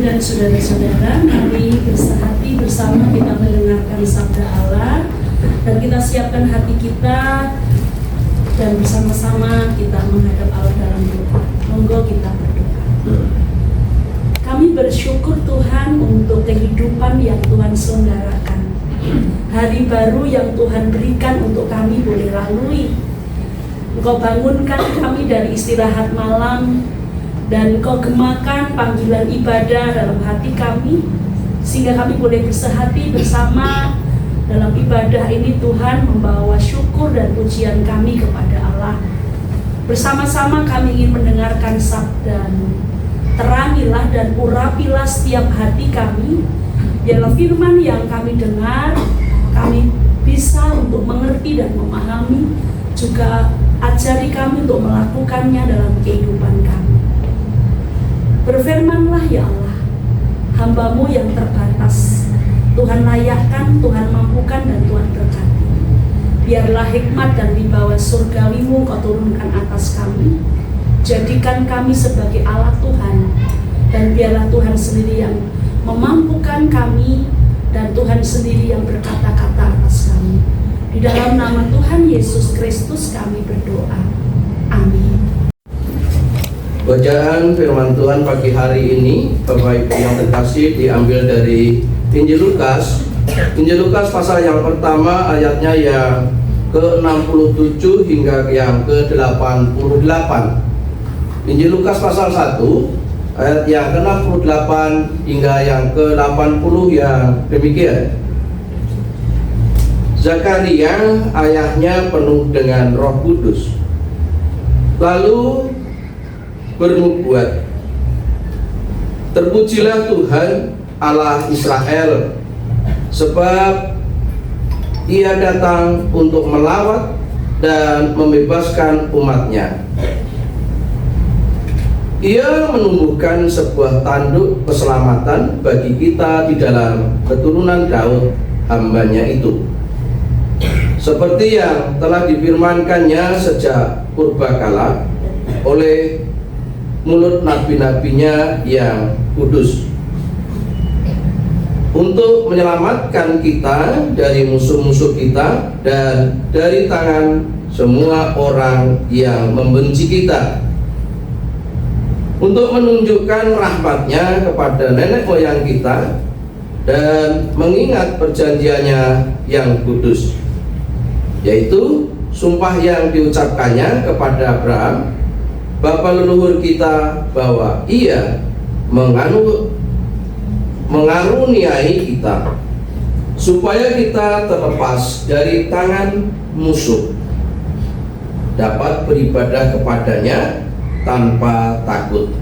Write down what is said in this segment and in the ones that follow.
dan saudara-saudara, mari bersehati bersama kita mendengarkan sabda Allah dan kita siapkan hati kita dan bersama-sama kita menghadap Allah dalam doa. Monggo kita berdoa. Kami bersyukur Tuhan untuk kehidupan yang Tuhan selenggarakan, hari baru yang Tuhan berikan untuk kami boleh lalui. Engkau bangunkan kami dari istirahat malam dan Engkau gemakan panggilan ibadah dalam hati kami, sehingga kami boleh bersehati bersama dalam ibadah ini. Tuhan membawa syukur dan pujian kami kepada Allah. Bersama-sama kami ingin mendengarkan sabda-Mu. Terangilah dan urapilah setiap hati kami, biarlah firman yang kami dengar kami bisa untuk mengerti dan memahami, juga ajari kami untuk melakukannya dalam kehidupan kami. Berfirmanlah ya Allah, hamba-Mu yang terbatas, Tuhan layakkan, Tuhan mampukan, dan Tuhan berkati. Biarlah hikmat dan wibawa surgawi-Mu Kau turunkan atas kami. Jadikan kami sebagai alat Tuhan, dan biarlah Tuhan sendiri yang memampukan kami, dan Tuhan sendiri yang berkata-kata atas kami. Di dalam nama Tuhan Yesus Kristus kami berdoa. Amin. Bacaan firman Tuhan pagi hari ini, Bapak Ibu yang terkasih, diambil dari Injil Lukas. Injil Lukas pasal yang pertama, ayatnya yang ke-67 hingga yang ke-88. Injil Lukas pasal 1, ayat yang ke-68 hingga yang ke-80 yang demikian. Zakaria ayahnya penuh dengan Roh Kudus, lalu bernubuat, terpujilah Tuhan Allah Israel, sebab Ia datang untuk melawat dan membebaskan umatnya. Ia menumbuhkan sebuah tanduk keselamatan bagi kita di dalam keturunan Daud hambanya itu, seperti yang telah difirmankannya sejak purbakala oleh mulut nabi-nabinya yang kudus, untuk menyelamatkan kita dari musuh-musuh kita dan dari tangan semua orang yang membenci kita, untuk menunjukkan rahmat-Nya kepada nenek moyang kita dan mengingat perjanjiannya yang kudus, yaitu sumpah yang diucapkannya kepada Abraham bapa leluhur kita, bahwa Ia mengaruniai kita supaya kita terlepas dari tangan musuh, dapat beribadah kepadanya tanpa takut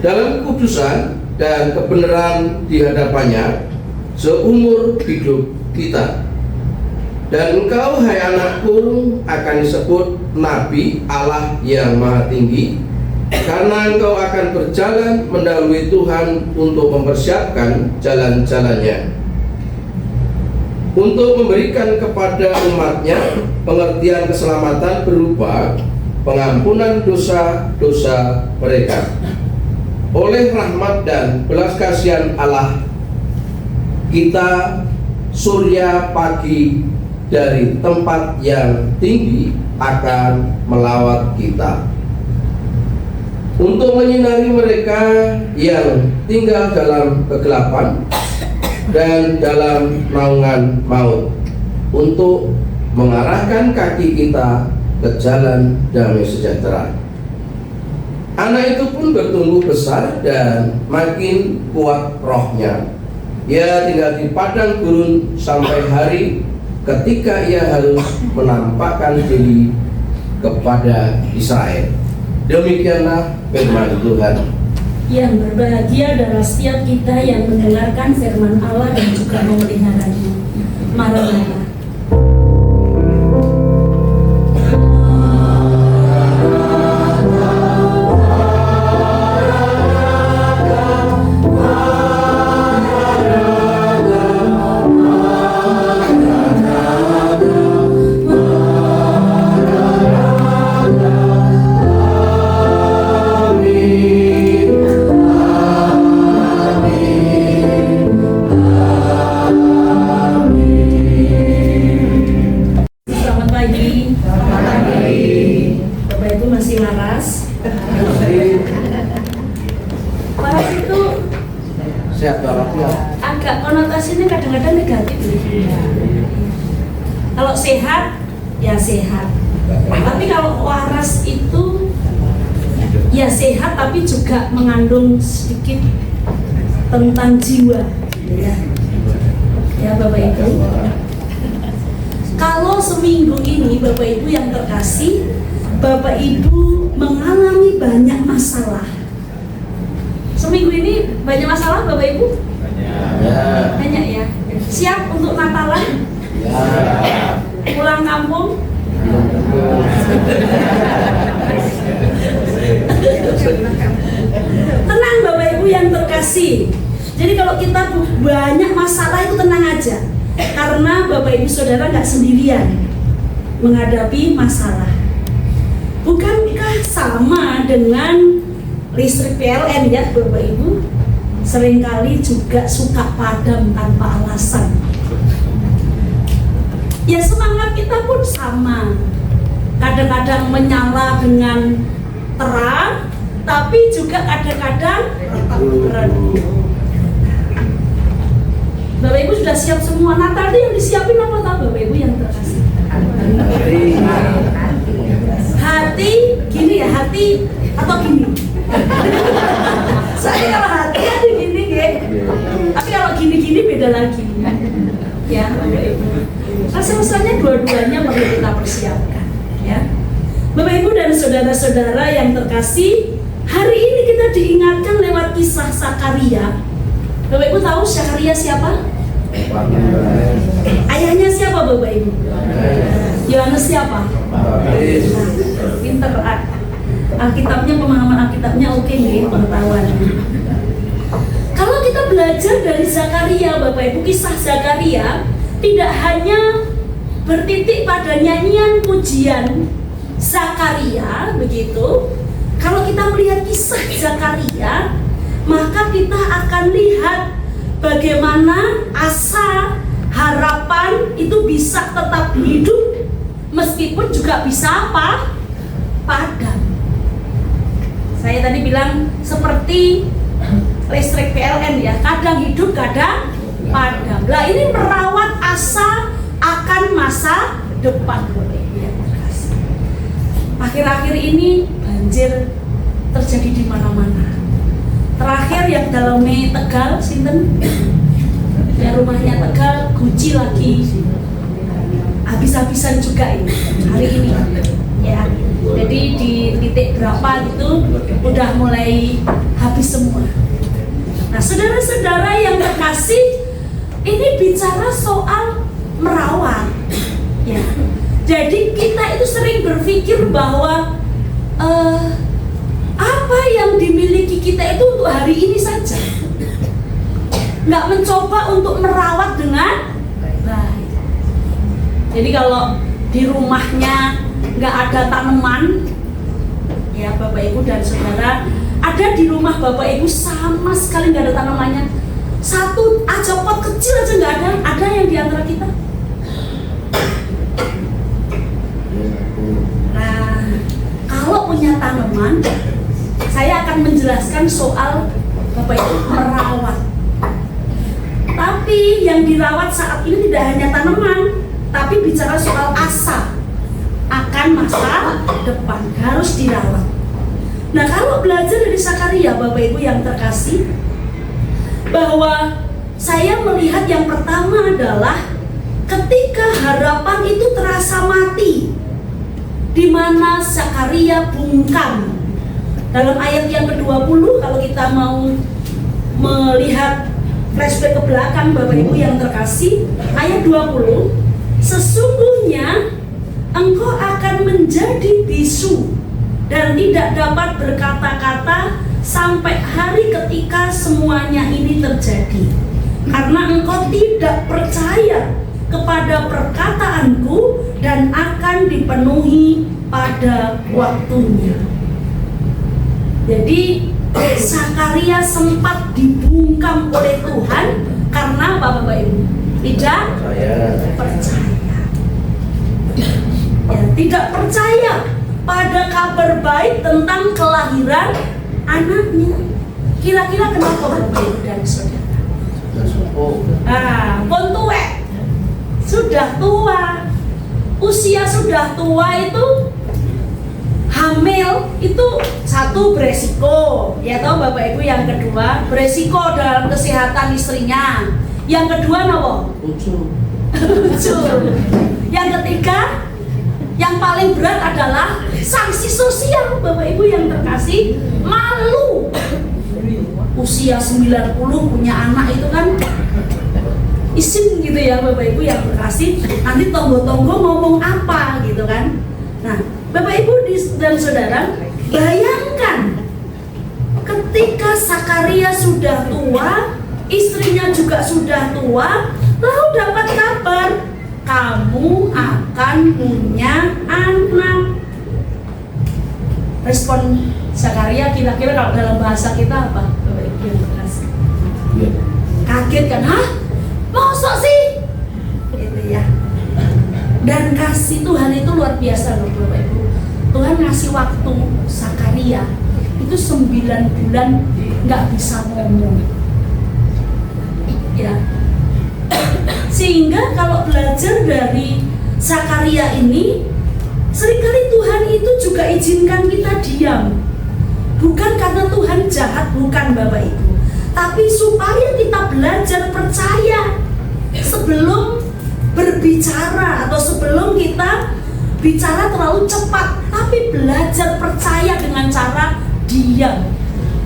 dalam kekudusan dan kebenaran di hadapannya seumur hidup kita. Dan engkau, hai anakku, akan disebut Nabi Allah yang Maha Tinggi, karena engkau akan berjalan mendahului Tuhan untuk mempersiapkan jalan-jalannya, untuk memberikan kepada umatnya pengertian keselamatan berupa pengampunan dosa-dosa mereka oleh rahmat dan belas kasihan Allah kita. Surya pagi dari tempat yang tinggi akan melawat kita, untuk menyinari mereka yang tinggal dalam kegelapan dan dalam naungan maut, untuk mengarahkan kaki kita ke jalan damai sejahtera. Anak itu pun bertumbuh besar dan makin kuat rohnya. Ia tinggal di padang gurun sampai hari ketika ia harus menampakkan diri kepada Israel. Demikianlah firman Tuhan. Yang berbahagia adalah setiap kita yang mendengarkan firman Allah dan juga memeliharanya. Maranatha. Kalau sehat, ya sehat. Tapi kalau waras itu ya sehat, tapi juga mengandung sedikit tentang jiwa, ya. Ya Bapak Ibu. Kalau seminggu ini Bapak Ibu yang terkasih, Bapak Ibu mengalami banyak masalah. Seminggu ini banyak masalah Bapak Ibu? Banyak ya. Siap untuk Natalan? Pulang kampung? Tenang Bapak Ibu yang terkasih. Jadi kalau kita banyak masalah itu tenang aja. Karena Bapak Ibu Saudara nggak sendirian menghadapi masalah. Bukankah sama dengan listrik PLN ya Bapak Ibu? Seringkali juga suka padam tanpa alasan. Ya semangat kita pun sama. Kadang-kadang menyala dengan terang, tapi juga kadang-kadang redup. Bapak Ibu sudah siap semua. Natal itu yang disiapin apa tahu Bapak Ibu yang terkasih? Hati, gini ya, hati atau gini? Saya kalau hati gini gitu. Tapi kalau gini-gini beda lagi. Ya, Bapak Ibu. Rasa-rasanya dua-duanya perlu kita persiapkan, ya. Bapak Ibu dan saudara-saudara yang terkasih, hari ini kita diingatkan lewat kisah Zakaria. Bapak Ibu tahu Zakaria siapa? Ayahnya siapa Bapak Ibu? Yohanes siapa? Pinter. Alkitabnya, pemahaman Alkitabnya oke nih, pengetahuan. Kalau kita belajar dari Zakaria Bapak Ibu, kisah Zakaria tidak hanya bertitik pada nyanyian pujian Zakaria begitu. Kalau kita melihat kisah Zakaria, maka kita akan lihat bagaimana asa, harapan itu bisa tetap hidup meskipun juga bisa apa? Padam. Saya tadi bilang seperti listrik PLN ya, kadang hidup, kadang padam. Lah ini merawat asa akan masa depan. Akhir-akhir ini banjir terjadi di mana-mana. Terakhir yang dalamnya Tegal, Sinten, ya rumahnya Tegal, Guci lagi, habis-habisan juga ini hari ini, ya. Jadi di titik berapa gitu udah mulai habis semua. Nah, saudara-saudara yang terkasih, ini bicara soal merawat, ya. Jadi kita itu sering berpikir bahwa apa yang dimiliki kita itu untuk hari ini saja, nggak mencoba untuk merawat dengan baik. Jadi kalau di rumahnya nggak ada tanaman, ya Bapak Ibu dan Saudara, ada di rumah Bapak Ibu sama sekali nggak ada tanamannya, satu aja pot kecil aja nggak ada. Ada yang di antara kita? Nah, kalau punya tanaman, saya akan menjelaskan soal Bapak Ibu merawat. Tapi yang dirawat saat ini tidak hanya tanaman, tapi bicara soal asa akan masa depan, harus dirawat. Nah, kalau belajar dari Zakaria Bapak Ibu yang terkasih, bahwa saya melihat yang pertama adalah ketika harapan itu terasa mati, di mana Zakaria bungkam. Dalam ayat yang ke-20, kalau kita mau melihat flashback ke belakang Bapak Ibu yang terkasih, ayat 20, sesungguhnya engkau akan menjadi bisu dan tidak dapat berkata-kata sampai hari ketika semuanya ini terjadi, karena engkau tidak percaya kepada perkataanku dan akan dipenuhi pada waktunya. Jadi Zakaria sempat dibungkam oleh Tuhan karena Bapak Ibu tidak percaya. Ya, tidak percaya pada kabar baik tentang kelahiran anaknya. Kira-kira kenapa Bapak Ibu dan Saudara? Pun tuwek, sudah tua, usia sudah tua itu hamil itu satu beresiko, ya toh Bapak Ibu. Yang kedua beresiko dalam kesehatan istrinya. Yang kedua nopo? Ucul. Yang ketiga, yang paling berat adalah sanksi sosial Bapak Ibu yang terkasih, malu. Usia 90 punya anak itu kan isin gitu ya Bapak Ibu yang terkasih, nanti tonggo-tonggo ngomong apa gitu kan. Nah Bapak Ibu dan Saudara, bayangkan ketika Sakaria sudah tua, istrinya juga sudah tua, lalu dapat kabar kamu akan punya anak. Respon Sakaria kira-kira kalau dalam bahasa kita apa Bapak Ibu yang terkasih? Kaget kan? Hah? Masa sih? Gitu ya. Dan kasih Tuhan itu luar biasa loh Bapak Ibu. Tuhan ngasih waktu Sakaria itu 9 bulan nggak bisa ngomong. Ya. Sehingga kalau belajar dari Sakaria ini, seringkali Tuhan itu juga izinkan kita diam. Bukan karena Tuhan jahat, bukan Bapak Ibu, tapi supaya kita belajar percaya sebelum berbicara atau sebelum kita bicara terlalu cepat, tapi belajar percaya dengan cara diam.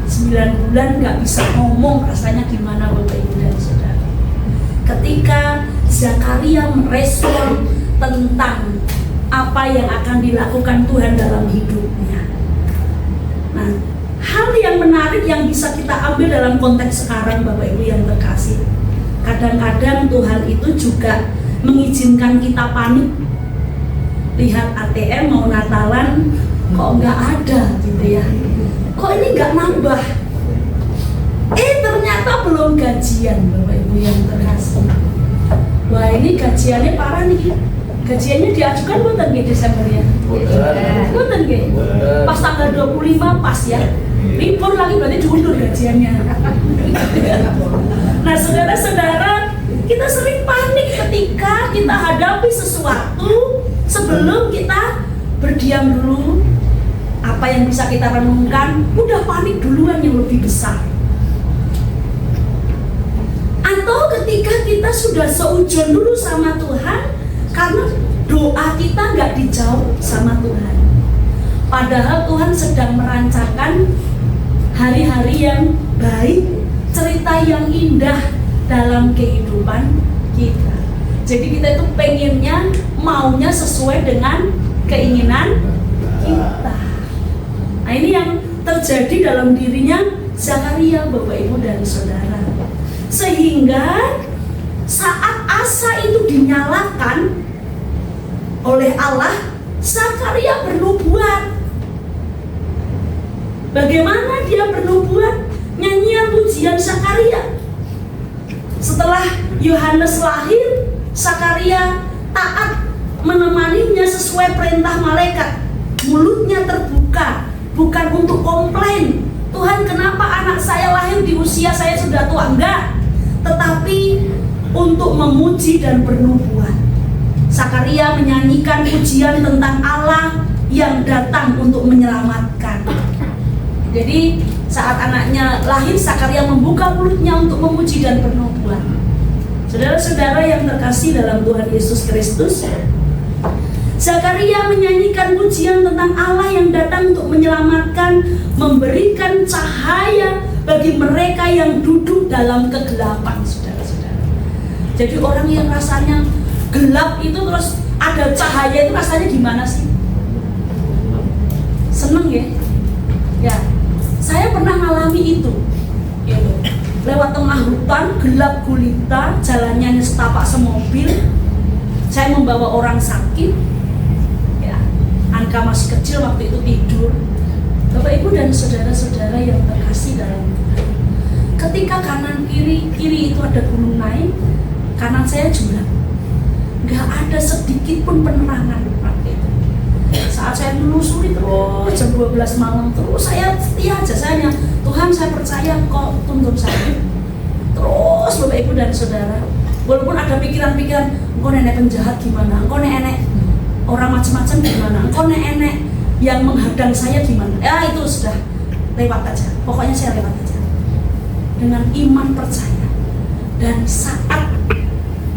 9 bulan nggak bisa ngomong, rasanya gimana Bapak Ibu dan Saudara? Ketika Zakaria merespon tentang apa yang akan dilakukan Tuhan dalam hidupnya. Nah, hal yang menarik yang bisa kita ambil dalam konteks sekarang Bapak Ibu yang terkasih, kadang-kadang Tuhan itu juga mengizinkan kita panik. Lihat ATM mau Natalan kok nggak ada gitu ya, kok ini nggak nambah, ternyata belum gajian Bapak Ibu yang terkasih. Wah ini gajiannya parah nih, gajiannya diajukan bukan di Desember ya? Bukan nggih? Pas tanggal 25 pas ya, libur lagi berarti diundur gajiannya. Nah saudara-saudara, kita sering panik ketika kita hadapi sesuatu. Sebelum kita berdiam dulu, apa yang bisa kita renungkan, udah panik duluan yang lebih besar. Atau ketika kita sudah seujon dulu sama Tuhan, karena doa kita nggak dijawab sama Tuhan. Padahal Tuhan sedang merancangkan hari-hari yang baik, cerita yang indah dalam kehidupan kita. Jadi kita itu pengennya, maunya sesuai dengan keinginan kita. Nah ini yang terjadi dalam dirinya Zakaria Bapak Ibu dan Saudara. Sehingga saat asa itu dinyalakan oleh Allah, Zakaria bernubuat. Bagaimana dia bernubuat? Nyanyian pujian Zakaria. Setelah Yohanes lahir, Zakaria taat menemaninya sesuai perintah malaikat. Mulutnya terbuka, bukan untuk komplain, Tuhan kenapa anak saya lahir di usia saya sudah tua, enggak, tetapi untuk memuji dan bernubuat. Zakaria menyanyikan pujian tentang Allah yang datang untuk menyelamatkan. Jadi saat anaknya lahir, Zakaria membuka mulutnya untuk memuji dan bernubuat. Saudara-saudara yang terkasih dalam Tuhan Yesus Kristus, Zakaria menyanyikan pujian tentang Allah yang datang untuk menyelamatkan, memberikan cahaya bagi mereka yang duduk dalam kegelapan, saudara-saudara. Jadi orang yang rasanya gelap itu terus ada cahaya itu rasanya gimana sih? Seneng ya? Ya, saya pernah ngalami itu. Gitu. Lewat tengah hutan, gelap gulita, jalannya setapak semobil. Saya membawa orang sakit. Ya, Anka masih kecil waktu itu tidur. Bapak Ibu dan saudara-saudara yang terkasih dalam Tuhan. Ketika kanan kiri itu ada gunung naik, kanan saya jurang. Gak ada sedikit pun penerangan waktu itu. Saat saya menelusuri terus jam 12 malam terus saya setia aja, saya Tuhan saya percaya kok tuntun saya. Terus Bapak Ibu dan Saudara, walaupun ada pikiran-pikiran, engkau nenek penjahat gimana, engkau nenek orang macam-macam gimana, engkau enek yang menghadang saya gimana, ya itu sudah lewat aja, pokoknya saya lewat aja dengan iman percaya. Dan saat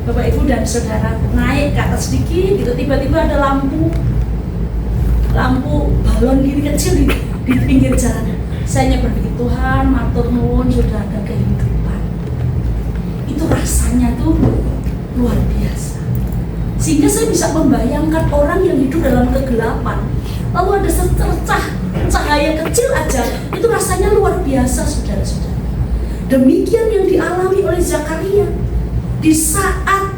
Bapak Ibu dan Saudara naik ke atas sedikit gitu, tiba-tiba ada lampu balon gini kecil di pinggir jalan. Saya berpikir, Tuhan matur nuwun sudah ada kehidupan. Itu rasanya tuh luar biasa. Sehingga saya bisa membayangkan orang yang hidup dalam kegelapan, lalu ada secercah cahaya kecil aja, itu rasanya luar biasa, saudara-saudara. Demikian yang dialami oleh Zakaria. Di saat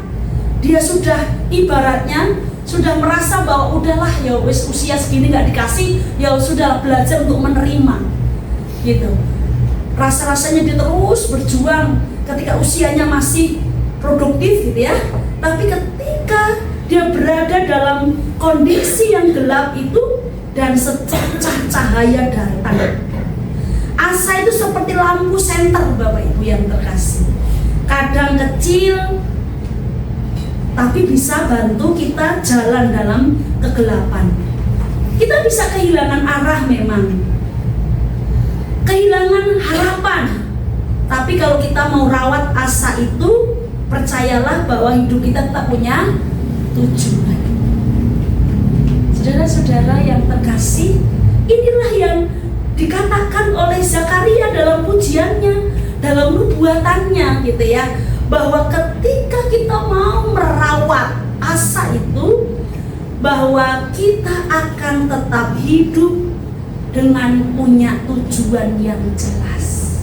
dia sudah ibaratnya sudah merasa bahwa udahlah ya wis usia segini nggak dikasih, ya sudah belajar untuk menerima gitu. Rasa-rasanya dia terus berjuang ketika usianya masih produktif gitu ya. Tapi ketika dia berada dalam kondisi yang gelap itu dan secercah cahaya datang, asa itu seperti lampu senter Bapak Ibu yang terkasih. Kadang kecil tapi bisa bantu kita jalan dalam kegelapan. Kita bisa kehilangan arah memang, kehilangan harapan. Tapi kalau kita mau rawat asa itu, percayalah bahwa hidup kita tetap punya tujuan. Saudara-saudara yang terkasih, inilah yang dikatakan oleh Zakaria dalam pujiannya, dalam nubuatannya gitu ya, bahwa ketika kita mau merawat asa itu, bahwa kita akan tetap hidup dengan punya tujuan yang jelas.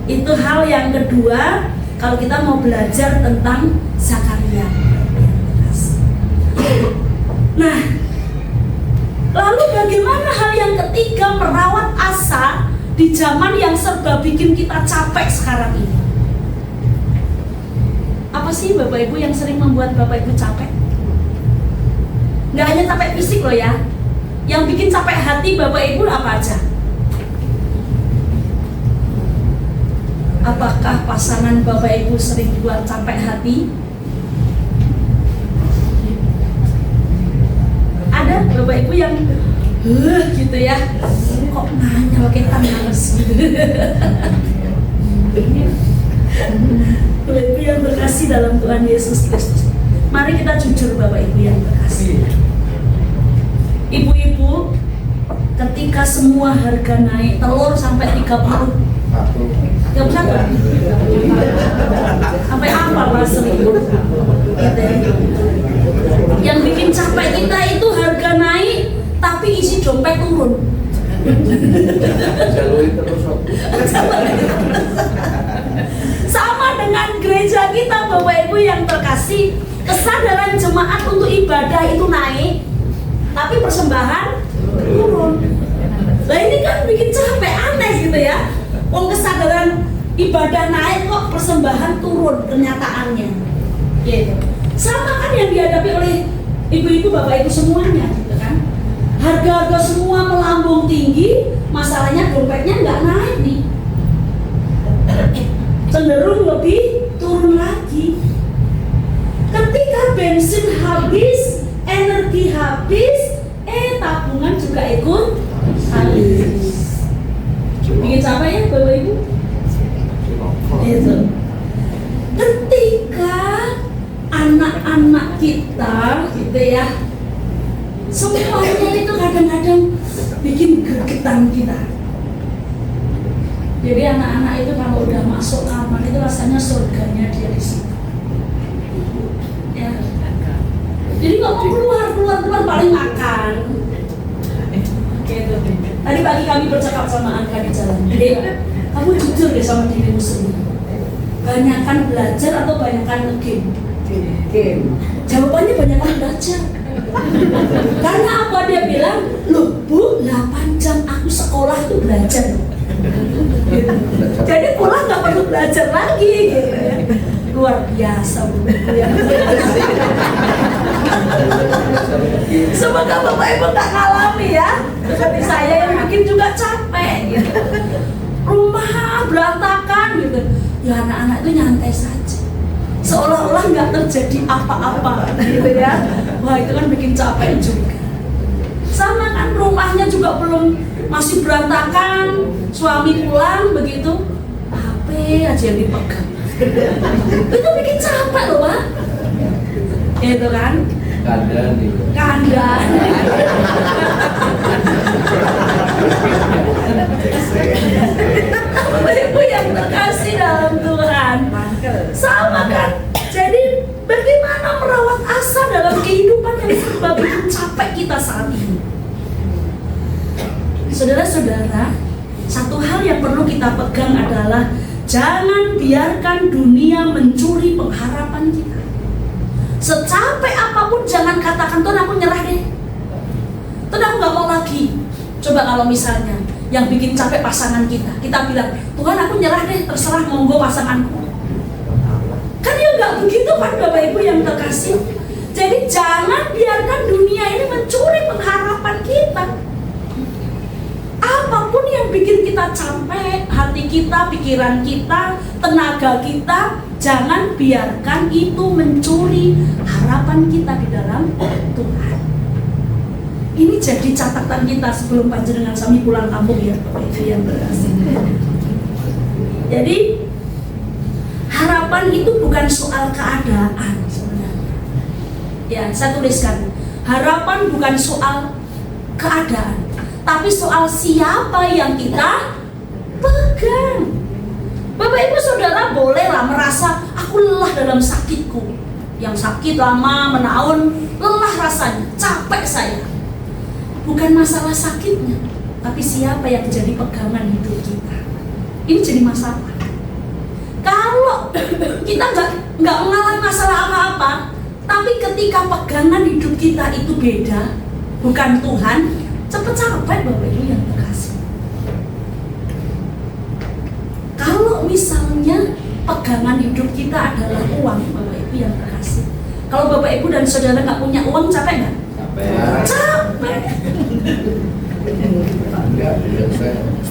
Itu hal yang kedua kalau kita mau belajar tentang Zakaria. Nah, lalu bagaimana hal yang ketiga, merawat asa di zaman yang serba bikin kita capek sekarang ini? Apa sih Bapak Ibu yang sering membuat Bapak Ibu capek? Nggak hanya capek fisik loh ya, yang bikin capek hati Bapak Ibu apa aja? Apakah pasangan Bapak Ibu sering buat capek hati? Ada Bapak Ibu yang gitu ya, kok nanya pakai tangan gitu. Bapak Ibu yang berkasih dalam Tuhan Yesus Kristus, mari kita jujur Bapak Ibu yang berkasih. Ibu-ibu, ketika semua harga naik, telur sampai 31 sampai apa Mas gitu. Yang bikin capek kita itu harga naik tapi isi dompet turun. Sama dengan gereja kita Bapak Ibu yang terkasih, kesadaran jemaat untuk ibadah itu naik tapi persembahan turun. Nah ini kan bikin capek, aneh gitu ya. Wong kesadaran ibadah naik kok persembahan turun kenyataannya. Gitu. Sama kan yang dihadapi oleh ibu-ibu Bapak Ibu semuanya gitu kan. Harga-harga semua melambung tinggi, masalahnya dompetnya nggak naik nih. Cenderung lebih turun lagi. Ketika bensin habis, energi habis, tabungan juga ikut habis. Bikin capek ya Bapak Ibu? Itu. Ketika anak-anak kita gitu ya, semuanya itu kadang-kadang bikin gregetan kita. Jadi anak-anak itu kalau udah masuk kamar itu rasanya surganya dia di situ. Ya. Jadi nggak mau keluar paling makan. Gitu. Tadi pagi kami bercakap sama Angka di jalan. Dek, kamu jujur deh sama dirimu sendiri. Banyakan belajar atau banyakan game? Game. Jawabannya banyakan belajar. Karena apa dia bilang? Loh Bu, 8 jam aku sekolah itu belajar. Jadi pulang nggak perlu belajar lagi gitu ya. Luar biasa Bu ya. Semoga Bapak Ibu tak ngalami ya seperti saya yang mungkin juga capek gitu. Rumah berantakan gitu. Ya anak-anak itu nyantai saja. seolah-olah nggak terjadi apa-apa, gitu ya. Wah, itu kan bikin capek juga. Sama kan, rumahnya juga belum, masih berantakan, suami pulang begitu, HP aja yang dipegang. Itu bikin capek loh, Pak. Itu kan? Kandan. Bapak Ibu yang terkasih dalam Tuhan, sama kan? Jadi bagaimana merawat asa dalam kehidupan yang serba bikin capek kita saat ini? Saudara-saudara, satu hal yang perlu kita pegang adalah jangan biarkan dunia mencuri pengharapan kita. Secapek apapun jangan katakan, Tuhan aku nyerah deh, Tuhan aku gak mau lagi. Coba kalau misalnya yang bikin capek pasangan kita bilang, Tuhan aku nyerah deh, terserah monggo pasanganku. Kan ya gak begitu kan Bapak Ibu yang terkasih. Jadi jangan biarkan dunia ini mencuri pengharapan kita. Apapun yang bikin kita capek, hati kita, pikiran kita, tenaga kita, jangan biarkan itu mencuri harapan kita di dalam Tuhan. Ini jadi catatan kita sebelum panjenengan sami pulang kampung ya, Bapak Ibu yang terkasih. Jadi harapan itu bukan soal keadaan sebenarnya. Ya, saya tuliskan, harapan bukan soal keadaan, tapi soal siapa yang kita pegang. Bapak Ibu Saudara bolehlah merasa aku lelah dalam sakitku. Yang sakit lama menahun, lelah rasanya, capek saya. Bukan masalah sakitnya, tapi siapa yang jadi pegangan hidup kita. Ini jadi masalah. Kalau kita nggak mengalami masalah apa-apa, tapi ketika pegangan hidup kita itu beda, bukan Tuhan, cepet capek Bapak Ibu yang terkasih. Kalau misalnya pegangan hidup kita adalah uang, Bapak Ibu yang terkasih. Kalau Bapak Ibu dan Saudara nggak punya uang, capek nggak? Capek.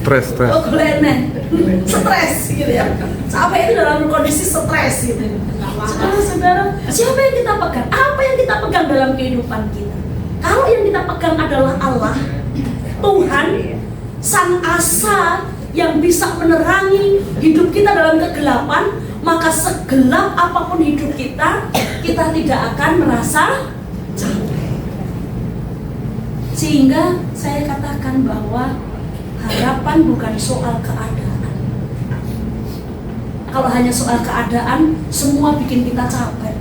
Stres. Oh, stres gitu ya. Capek itu dalam kondisi stres gitu. Saudara, siapa yang kita pegang? Apa yang kita pegang dalam kehidupan kita? Kalau yang kita pegang adalah Allah, Tuhan, Sang Asa yang bisa menerangi hidup kita dalam kegelapan, maka segelap apapun hidup kita, kita tidak akan merasa capek. Sehingga saya katakan bahwa harapan bukan soal keadaan. Kalau hanya soal keadaan, semua bikin kita capek.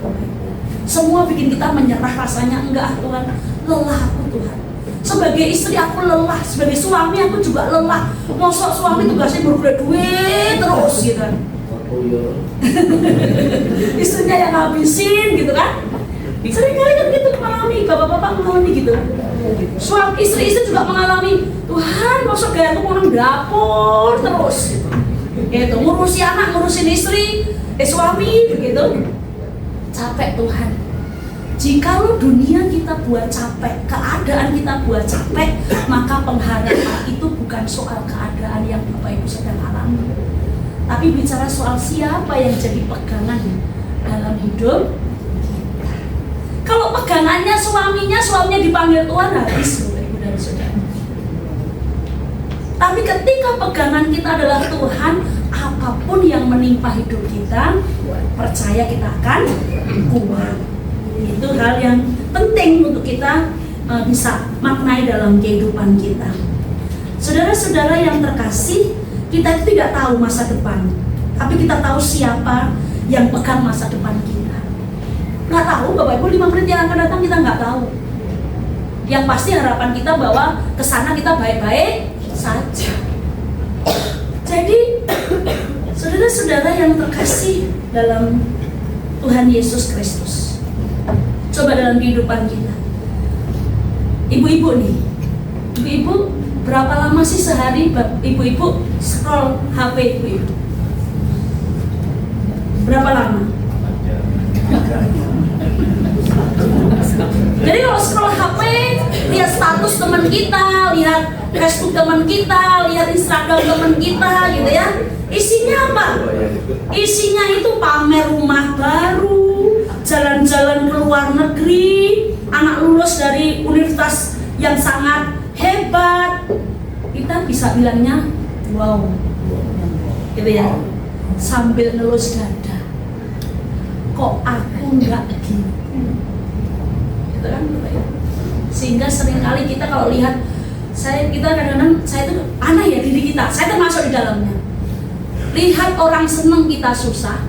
Semua bikin kita menyerah, rasanya enggak Tuhan, lelah aku Tuhan. Sebagai istri aku lelah, sebagai suami aku juga lelah. Mosok suami tugasnya berkulit duit terus gitu kan. Istrinya yang ngabisin gitu kan. Seringkali kan gitu mengalami, bapak-bapak mengalami gitu. Suami istri-istri juga mengalami, Tuhan mosok gaya tuh orang dapur terus gitu, ngurusi anak, ngurusin istri, suami begitu. Capek Tuhan. Jikalau dunia kita buat capek, keadaan kita buat capek, maka pengharapan itu bukan soal keadaan yang Bapak Ibu sedang alami, tapi bicara soal siapa yang jadi pegangan dalam hidup. Kalau pegangannya suaminya dipanggil Tuhan, habis Bapak Ibu dan Saudara. Tapi ketika pegangan kita adalah Tuhan, apapun yang menimpa hidup kita, percaya kita akan kuat. Itu hal yang penting untuk kita bisa maknai dalam kehidupan kita. Saudara-saudara yang terkasih, kita itu tidak tahu masa depan, tapi kita tahu siapa yang pegang masa depan kita. Nggak tahu Bapak Ibu, 5 menit yang akan datang kita nggak tahu. Yang pasti harapan kita bahwa kesana kita baik-baik saja. Jadi saudara-saudara yang terkasih dalam Tuhan Yesus Kristus, coba dalam kehidupan kita, ibu-ibu nih, ibu-ibu berapa lama sih sehari ibu-ibu scroll HP ibu-ibu? Berapa lama? Jadi kalau scroll HP, lihat status teman kita, lihat Facebook teman kita, lihat Instagram teman kita gitu ya. Isinya apa? Isinya itu pamer rumah baru, jalan-jalan ke luar negeri, anak lulus dari universitas yang sangat hebat. Kita bisa bilangnya wow, gitu ya, sambil nelus dada. Kok aku nggak gitu? Gitu kan, sehingga seringkali kita kalau lihat kita kadang-kadang saya itu aneh ya diri kita, saya termasuk di dalamnya. Lihat orang seneng kita susah,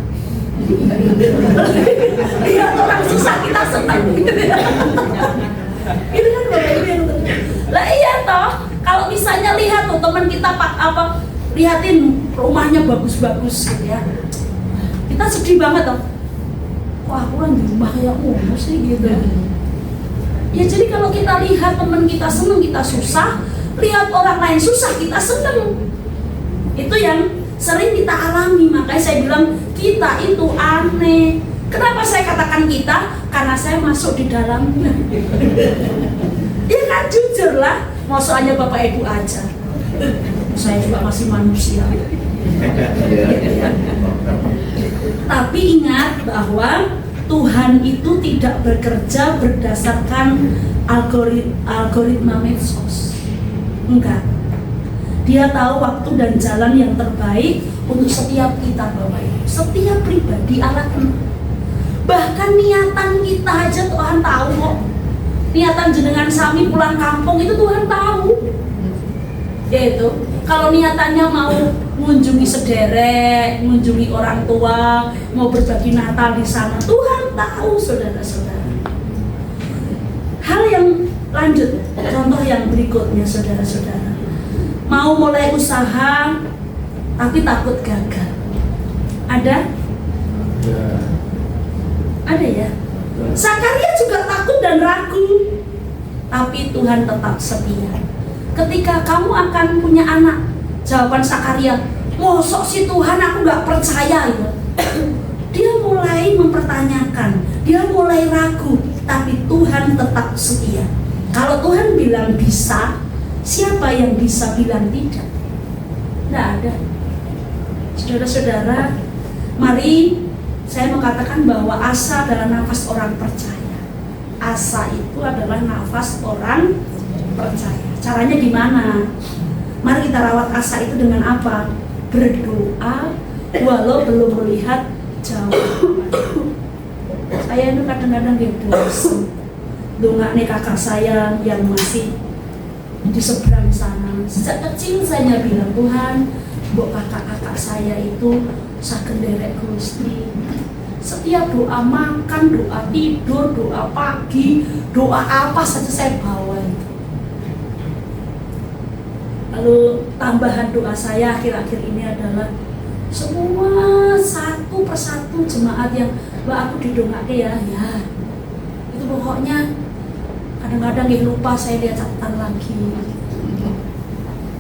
lihat orang susah kita seneng. Itu kan Bapak Ibu yang lah iya toh. Kalau misalnya lihat tuh teman kita lihatin rumahnya bagus-bagus gitu ya, kita sedih banget toh. Wah, aku kan di rumah kayak sih gitu. Ya jadi kalau kita lihat teman kita seneng, kita susah. Lihat orang lain susah, kita seneng. Itu yang sering kita alami. Makanya saya bilang kita itu aneh. Kenapa saya katakan kita? Karena saya masuk di dalamnya. Ya kan, jujur lah. Maksudnya Bapak Ibu aja. Saya juga masih manusia. Tapi ingat bahwa Tuhan itu tidak bekerja berdasarkan algoritma medsos. Enggak. Dia tahu waktu dan jalan yang terbaik untuk setiap kita, Bapak Ibu. Setiap pribadi Allah kenal. Bahkan niatan kita aja Tuhan tahu kok. Niatan jenengan sami pulang kampung itu Tuhan tahu. Yaitu kalau niatannya mau mengunjungi sederek, mengunjungi orang tua, mau berbagi Natal di sana, Tuhan tahu, saudara-saudara. Hal yang lanjut, contoh yang berikutnya, saudara-saudara. Mau mulai usaha, tapi takut gagal. Ada? Ada ya? Zakaria juga takut dan ragu, tapi Tuhan tetap setia. Ketika kamu akan punya anak, jawaban Zakaria, mosok si Tuhan aku gak percaya gitu. Dia mulai mempertanyakan, dia mulai ragu, tapi Tuhan tetap setia. Kalau Tuhan bilang bisa, siapa yang bisa bilang tidak? Tidak ada. Saudara-saudara, mari saya mau katakan bahwa asa adalah nafas orang percaya. Asa itu adalah nafas orang percaya. Caranya gimana? Mari kita rawat asa itu dengan apa? Berdoa walau belum melihat jawaban. Saya itu kadang-kadang bosan. Dongak nih kakak saya yang masih di seberang sana. Sejak kecil saya bilang, Tuhan, mbok kakak-kakak saya itu saged nderek Gusti. Setiap doa makan, doa tidur, doa pagi, doa apa saja saya bawa itu. Lalu tambahan doa saya akhir-akhir ini adalah semua satu persatu jemaat yang Mbak aku didongake ya, itu pokoknya kadang-kadang lupa saya lihat catatan lagi.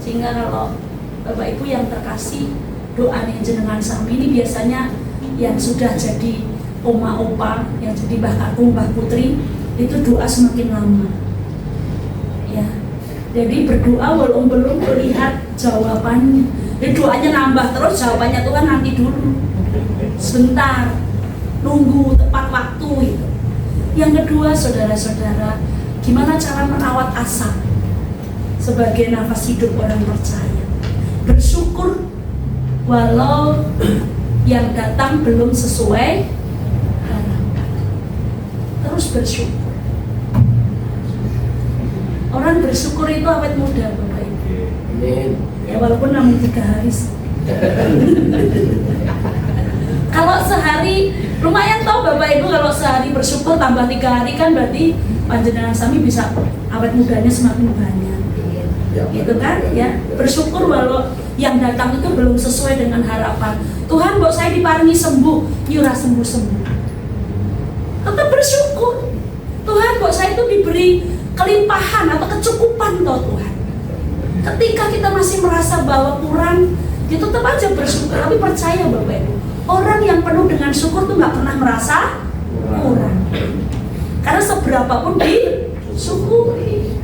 Sehingga kalau Bapak Ibu yang terkasih, doa yang jenengan sami ini biasanya yang sudah jadi oma opa, yang jadi mbah kakung, mbah putri, itu doa semakin lama. Ya, jadi berdoa walaupun belum melihat jawabannya. Jadi doanya nambah terus, jawabannya Tuhan nanti dulu. Sebentar, nunggu tepat waktu itu. Yang kedua, saudara-saudara, gimana cara merawat asa sebagai nafas hidup orang percaya? Bersyukur walau yang datang belum sesuai harapan. Terus bersyukur. Orang bersyukur itu awet muda, Bapak Ibu. Ya walaupun namun 3 hari. Kalau sehari lumayan tau Bapak Ibu, kalau sehari bersyukur tambah 3 hari kan berarti panjenengan sami bisa awet mudanya semakin banyak. Gitu kan ya, bersyukur walau yang datang itu belum sesuai dengan harapan. Tuhan, buat saya diparingi sembuh, nyurah sembuh-sembuh. Tetap bersyukur. Tuhan, buat saya itu diberi kelimpahan atau kecukupan toh Tuhan. Ketika kita masih merasa bahwa kurang, ya tetap aja bersyukur. Tapi percaya Bapak Ibu, orang yang penuh dengan syukur tuh nggak pernah merasa kurang. Karena seberapapun disyukuri.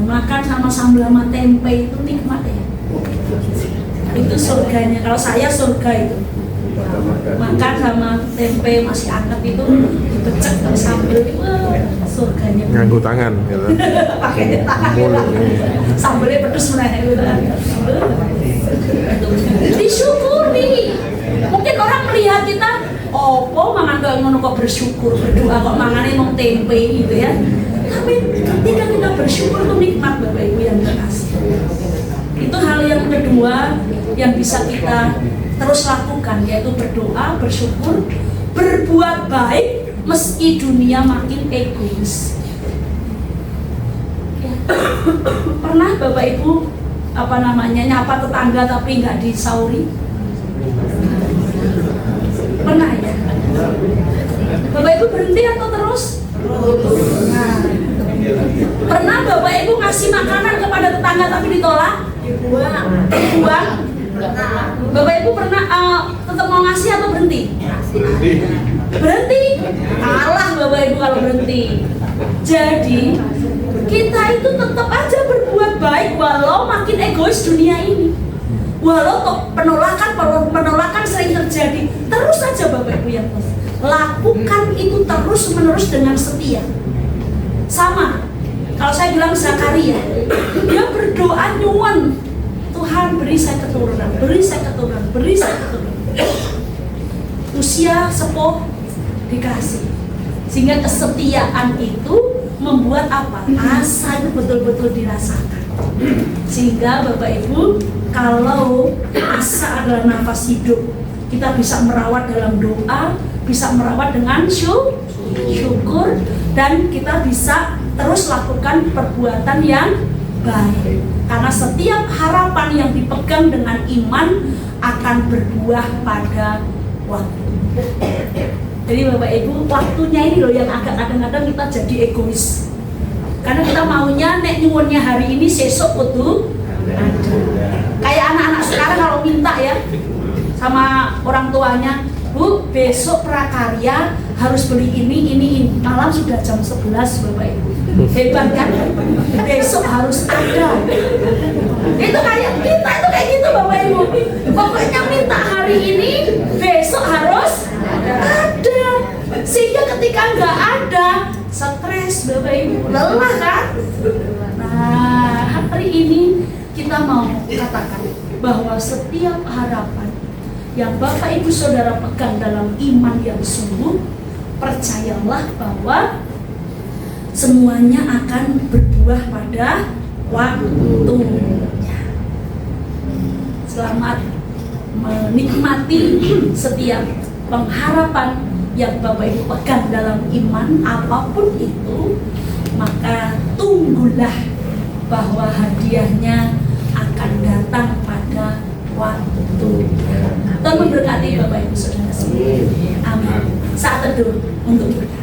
Makan sama sama sambal sama tempe itu nikmat ya. Itu surganya. Kalau saya surga itu makan sama tempe masih anget itu dipecek sama sambal itu surganya. Nganggu tangan gitu. Pakai tangan sambalnya pedes meneh gitu. Disyukuri. Mungkin orang melihat kita opo mangan kok ngono kok bersyukur, berdoa kok mangane mung tempe gitu ya. Tapi ketika kita bersyukur itu nikmat Bapak Ibu yang terkasih. Itu hal yang kedua yang bisa kita terus lakukan, yaitu berdoa, bersyukur, berbuat baik meski dunia makin egois. Ya. Pernah Bapak Ibu nyapa tetangga tapi nggak disauri? Pernah ya? Bapak Ibu berhenti atau terus? Nah, pernah Bapak Ibu ngasih makanan kepada tetangga tapi ditolak? Dibuang? Bapak Ibu pernah tetap mau ngasih atau berhenti? Berhenti? Kalah Bapak Ibu kalau berhenti. Jadi kita itu tetap aja berbuat baik walau makin egois dunia ini. Walau penolakan sering terjadi, terus saja Bapak Ibu yang lakukan itu terus menerus dengan setia. Sama, kalau saya bilang Zakaria, dia berdoa nyuwun, Tuhan beri saya keturunan, beri saya keturunan, beri saya keturunan. Usia sepuh dikasih, sehingga kesetiaan itu membuat apa? Asa itu betul-betul dirasakan. Sehingga Bapak Ibu, kalau asa adalah nafas hidup, kita bisa merawat dalam doa, bisa merawat dengan syukur, dan kita bisa terus lakukan perbuatan yang baik. Karena setiap harapan yang dipegang dengan iman akan berbuah pada waktu. Jadi Bapak Ibu, waktunya ini loh yang agak kadang-kadang kita jadi egois. Karena kita maunya nek nyuwunnya hari ini sesuk kudu ada. Kayak anak-anak sekarang kalau minta ya sama orang tuanya, Bu, besok prakarya harus beli ini. Malam sudah jam 11 Bapak Ibu. Hebat kan? Besok harus ada. Itu kayak kita itu kayak gitu Bapak Ibu. Pokoknya minta hari ini, besok harus ada. Sehingga ketika nggak ada, stres Bapak Ibu, lelah kan? Nah, hari ini kita mau katakan bahwa setiap harapan yang Bapak Ibu Saudara pegang dalam iman yang sungguh, percayalah bahwa semuanya akan berbuah pada waktunya. Selamat menikmati setiap pengharapan yang Bapak Ibu pegang dalam iman apapun itu, maka tunggulah bahwa hadiahnya akan datang pada waktu. Tuhan memberkati Bapak Ibu Saudara semua. Amin. Saat teduh untuk kita.